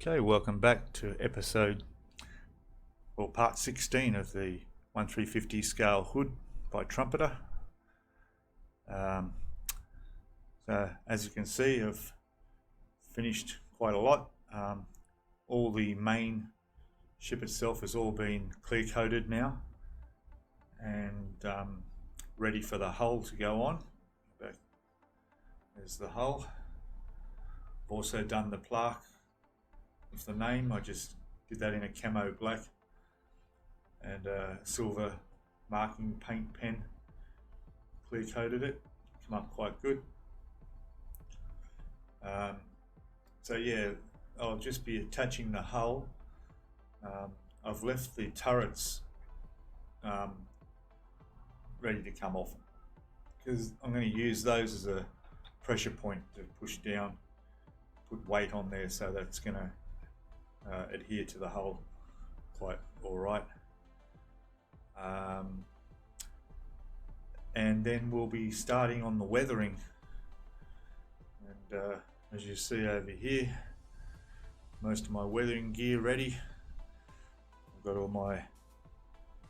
Okay, welcome back to part 16 of the 1350 scale hood by Trumpeter. So as you can see, I've finished quite a lot. All the main ship itself has all been clear coated now and ready for the hull to go on. There's the hull. I've also done the plaque with the name. I just did that in a camo black and a silver marking paint pen, clear coated it, come up quite good. So yeah, I'll just be attaching the hull. I've left the turrets ready to come off because I'm going to use those as a pressure point to push down, put weight on there so that it's going to adhere to the hull quite all right. And then we'll be starting on the weathering, and as you see over here, most of my weathering gear ready. I've got all my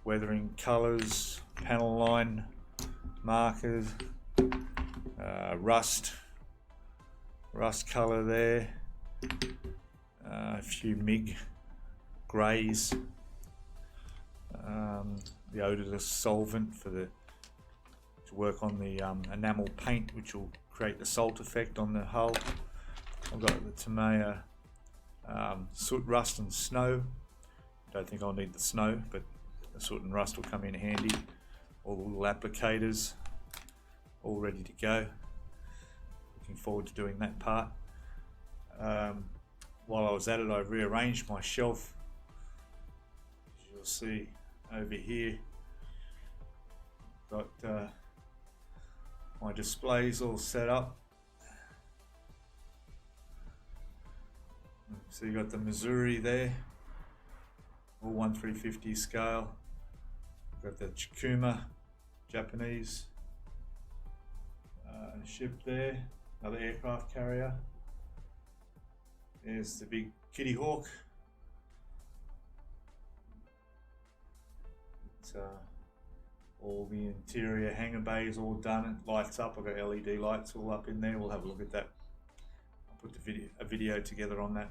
weathering colours, panel line markers, rust colour there, a few MIG greys, the odorless solvent to work on the enamel paint, which will create the salt effect on the hull. I've got the Tamiya soot, rust and snow. Don't think I'll need the snow, but the soot and rust will come in handy. All the little applicators all ready to go. Looking forward to doing that part. While I was at it, I rearranged my shelf. As you'll see over here, got my displays all set up. So you got the Missouri there, all 1350 scale. Got the Chikuma Japanese ship there, another aircraft carrier. There's the big Kitty Hawk. It's all the interior hangar bays all done. It lights up. I've got LED lights all up in there. We'll have a look at that. I'll put a video together on that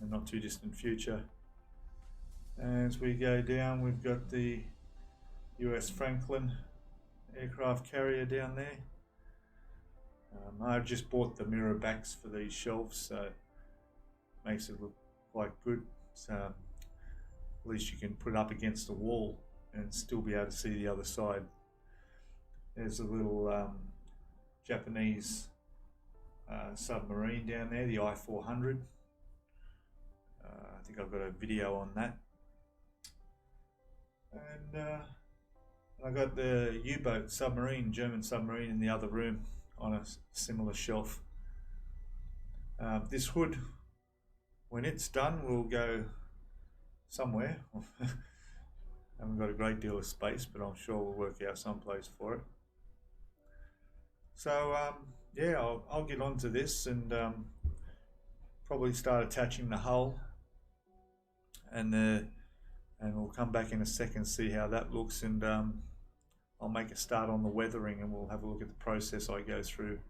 in the not too distant future. As we go down, we've got the US Franklin aircraft carrier down there. I've just bought the mirror backs for these shelves, so it makes it look quite good. So at least you can put it up against the wall and still be able to see the other side. There's a little Japanese submarine down there, the I-400. I think I've got a video on that. And I got the U-boat submarine, German submarine, in the other room on a similar shelf. This hood, when it's done, will go somewhere. Haven't got a great deal of space, but I'm sure we'll work out some place for it. So yeah, I'll get onto this and probably start attaching the hull, and we'll come back in a second, see how that looks, and I'll make a start on the weathering, and we'll have a look at the process I go through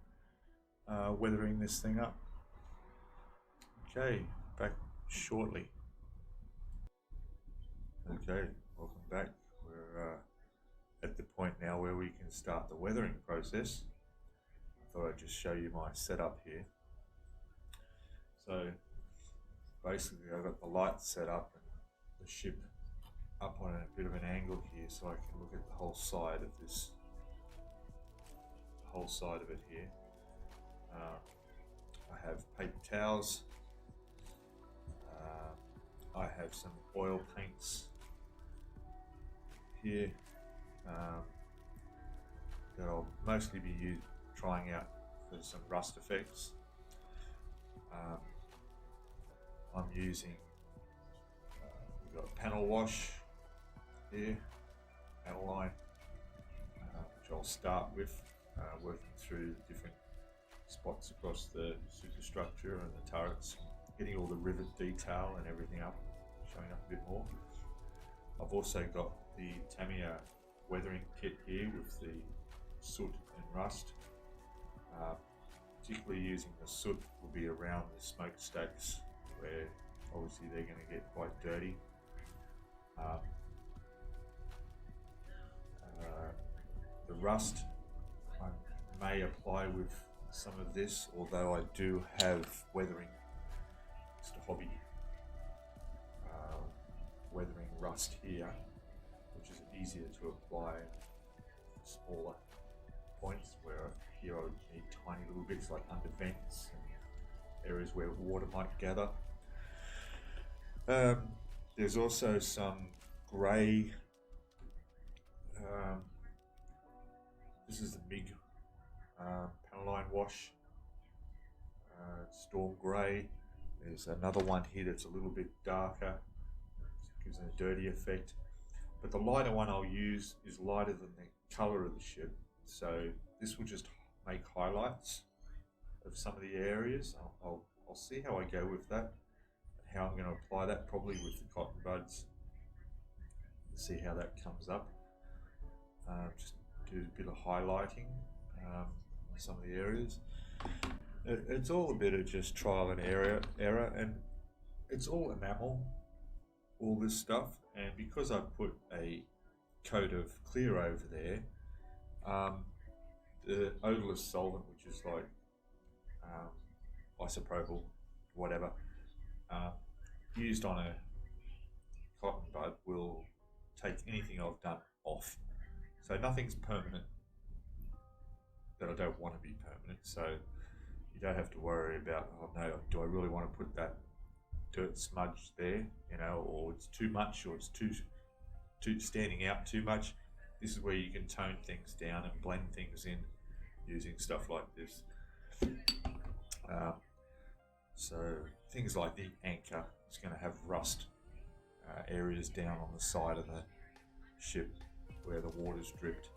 weathering this thing up. Okay, back shortly. Okay, welcome back. We're at the point now where we can start the weathering process. I thought I'd just show you my setup here. So basically I've got the lights set up and the ship up on a bit of an angle here, so I can look at the whole side of this, it here. I have paper towels. I have some oil paints here that I'll mostly be trying out for some rust effects. I'm using, we've got panel wash here, panel line, which I'll start with, working through different spots across the superstructure and the turrets. getting all the rivet detail and everything up, showing up a bit more. I've also got the Tamiya weathering kit here with the soot and rust. Particularly using the soot will be around the smokestacks where obviously they're going to get quite dirty. The rust I may apply with some of this, although I do have weathering, just a hobby, weathering rust here, which is easier to apply smaller points, where here I would need tiny little bits like under vents and areas where water might gather. There's also some grey, this is the MIG panel line wash, storm grey. There's another one here that's a little bit darker, gives it a dirty effect. But the lighter one I'll use is lighter than the colour of the ship, so this will just make highlights of some of the areas. I'll see how I go with that, how I'm going to apply that, probably with the cotton buds, and see how that comes up. Just do a bit of highlighting on some of the areas. It's all a bit of just trial and error, and it's all enamel, all this stuff. And because I put a coat of clear over there, the odorless solvent, which is like isopropyl, whatever, used on a cotton bud will take anything I've done off. So nothing's permanent that I don't want to be permanent. So you don't have to worry about, oh no, do I really want to put that dirt smudge there, you know, or it's too much, or it's too standing out too much. This is where you can tone things down and blend things in using stuff like this. So things like the anchor is going to have rust areas down on the side of the ship where the water's dripped.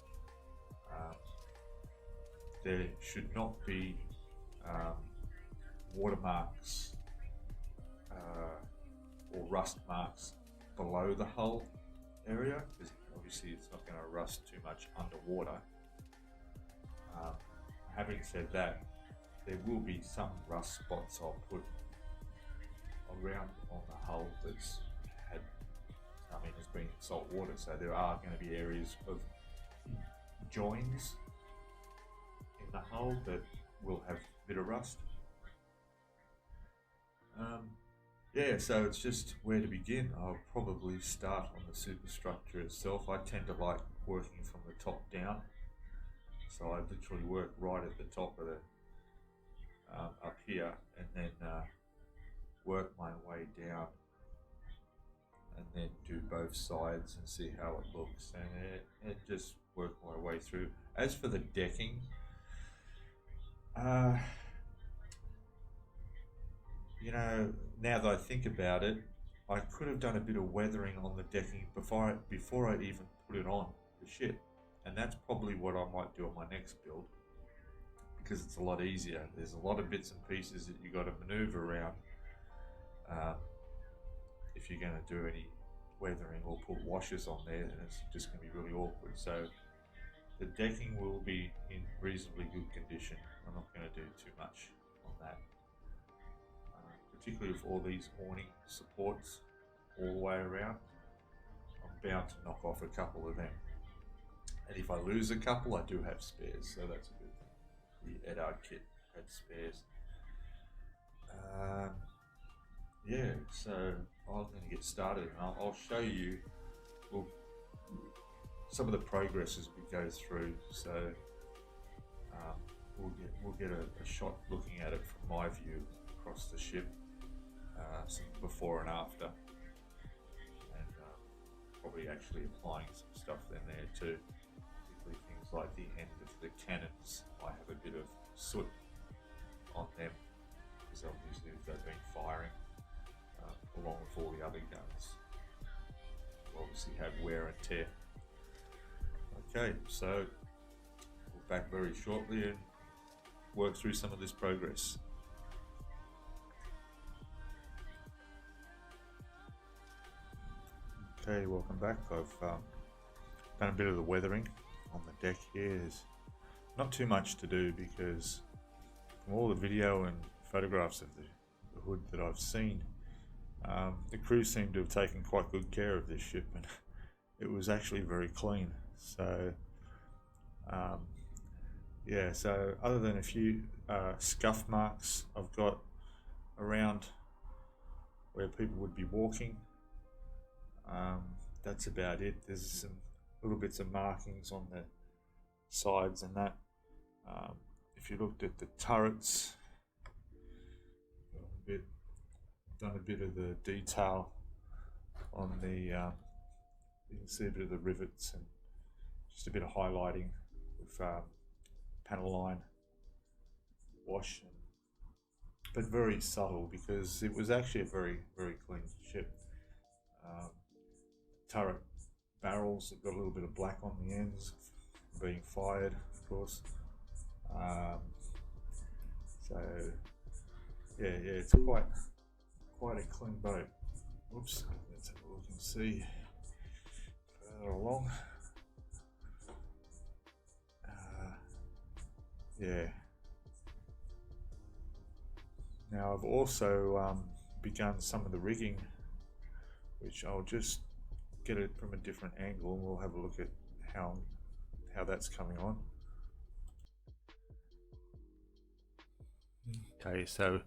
There should not be watermarks or rust marks below the hull area, because obviously it's not going to rust too much underwater. Having said that, there will be some rust spots I'll put around on the hull that's had, I mean, it's been salt water, so there are going to be areas of joins in the hull that will have a bit of rust. Yeah, so it's just where to begin. I'll probably start on the superstructure itself. I tend to like working from the top down, so I literally work right at the top of the up here, and then work my way down, and then do both sides and see how it looks, and just work my way through. As for the decking, you know, now that I think about it, I could have done a bit of weathering on the decking before I even put it on the ship, and that's probably what I might do on my next build, because it's a lot easier. There's a lot of bits and pieces that you got to maneuver around if you're going to do any weathering or put washers on there, then it's just going to be really awkward. So the decking will be in reasonably good condition. I'm not going to do too much on that. Particularly with all these awning supports all the way around, I'm bound to knock off a couple of them. And if I lose a couple, I do have spares, so that's a good thing. The Edard kit had spares. Yeah, so I'm going to get started, and I'll show you some of the progress as we go through. So we'll get a shot looking at it from my view across the ship. Some before and after, and probably actually applying some stuff in there too, particularly things like the end of the cannons. I have a bit of soot on them because obviously they've been firing along with all the other guns. We'll obviously have wear and tear. Okay, so we'll back very shortly and work through some of this progress. Okay, welcome back. I've done a bit of the weathering on the deck here. There's not too much to do because from all the video and photographs of the hood that I've seen, the crew seemed to have taken quite good care of this ship, and it was actually very clean. So yeah, so other than a few scuff marks I've got around where people would be walking, that's about it. There's some little bits of markings on the sides and that. If you looked at the turrets, done a bit of the detail on the, you can see a bit of the rivets and just a bit of highlighting with panel line wash, but very subtle because it was actually a very, very clean ship. Turret barrels have got a little bit of black on the ends being fired, of course. So yeah, it's quite a clean boat. Oops, let's have a look and see further along. Yeah. Now I've also begun some of the rigging, which I'll just get it from a different angle and we'll have a look at how that's coming on. Okay, so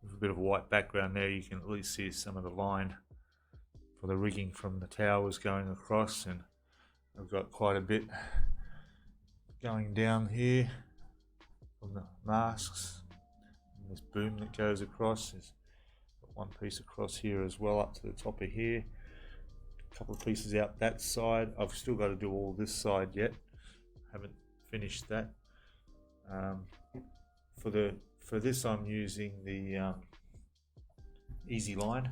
with a bit of a white background there, you can at least see some of the line for the rigging from the towers going across, and I've got quite a bit going down here from the masts and this boom that goes across. There's one piece across here as well up to the top of here, a couple of pieces out that side. I've still got to do all this side yet, haven't finished that. For this I'm using the easy line.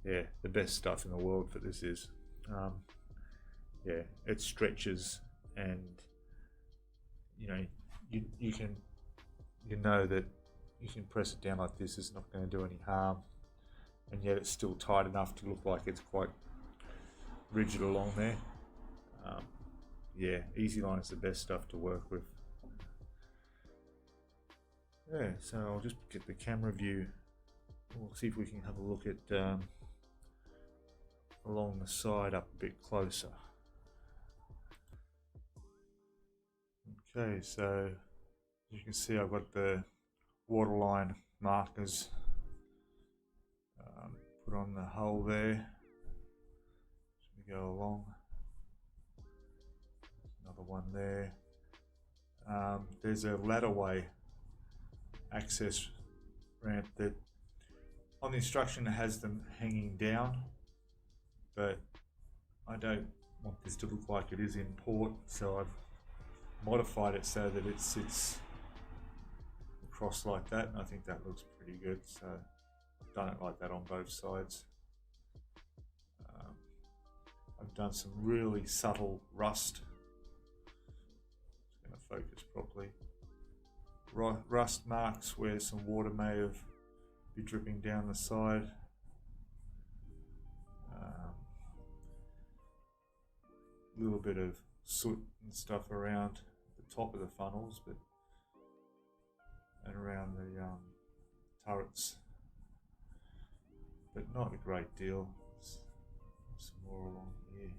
Yeah, the best stuff in the world for this is. Yeah, it stretches, and you know you know that you can press it down like this, it's not going to do any harm, and yet it's still tight enough to look like it's quite rigid along there. Yeah, easy line is the best stuff to work with. Yeah, so I'll just get the camera view. We'll see if we can have a look at along the side up a bit closer. Okay, so as you can see, I've got the waterline markers put on the hull there as we go along. Another one there. There's a ladderway access ramp that on the instruction has them hanging down, but I don't want this to look like it is in port, so I've modified it so that it sits across like that, and I think that looks pretty good, so I've done it like that on both sides. I've done some really subtle rust. It's going to focus properly. Rust marks where some water may have been dripping down the side. A little bit of soot and stuff around the top of the funnels, and around the turrets, but not a great deal. Some more along here.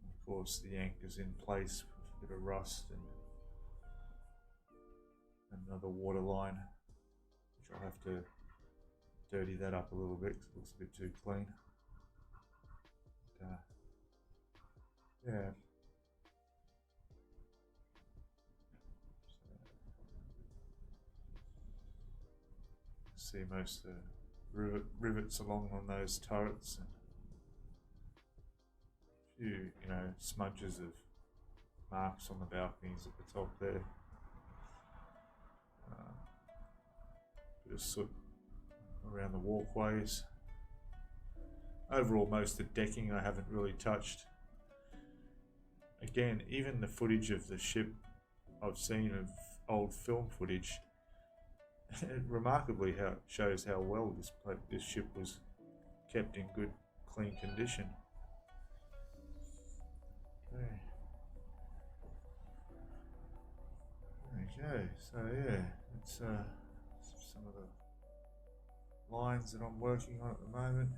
And of course, the anchor's in place with a bit of rust and another water line, which I'll have to dirty that up a little bit because it looks a bit too clean. Yeah. See most of the rivets along on those turrets, and a few, smudges of marks on the balconies at the top there. Bit of soot around the walkways. Overall, most of the decking I haven't really touched. Again, even the footage of the ship I've seen of old film footage, it remarkably shows how well this ship was kept in good, clean condition. Okay, so yeah, it's some of the lines that I'm working on at the moment.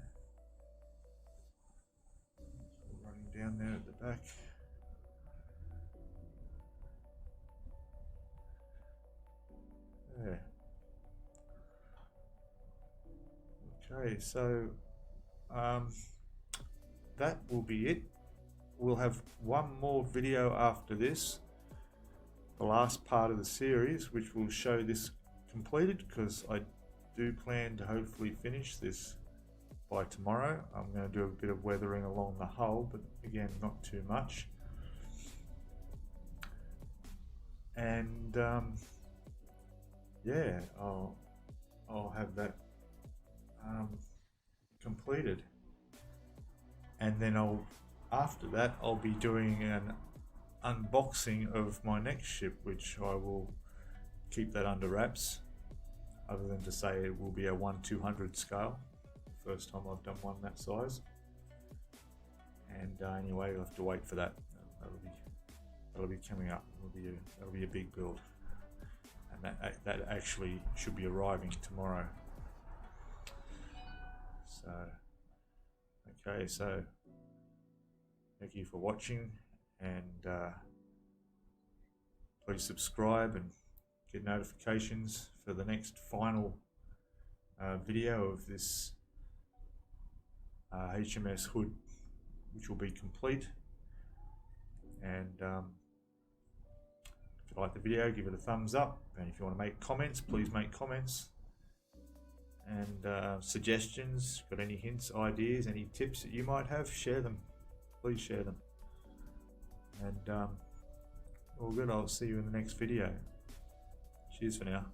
Running down there at the back. Yeah. Okay, so that will be it. We'll have one more video after this, the last part of the series, which will show this completed, because I do plan to hopefully finish this by tomorrow. I'm going to do a bit of weathering along the hull, but again, not too much. And yeah, I'll have that completed, and then after that I'll be doing an unboxing of my next ship, which I will keep that under wraps, other than to say it will be a 1/200 scale. First time I've done one that size, and anyway, you'll have to wait for that. That'll be coming up. That'll be a big build, and that actually should be arriving tomorrow. So okay, so thank you for watching, and please subscribe and get notifications for the next final video of this HMS Hood, which will be complete. And if you like the video, give it a thumbs up, and if you want to make comments, please make comments, and suggestions, got any hints, ideas, any tips that you might have, share them, please share them. And all good, I'll see you in the next video. Cheers for now.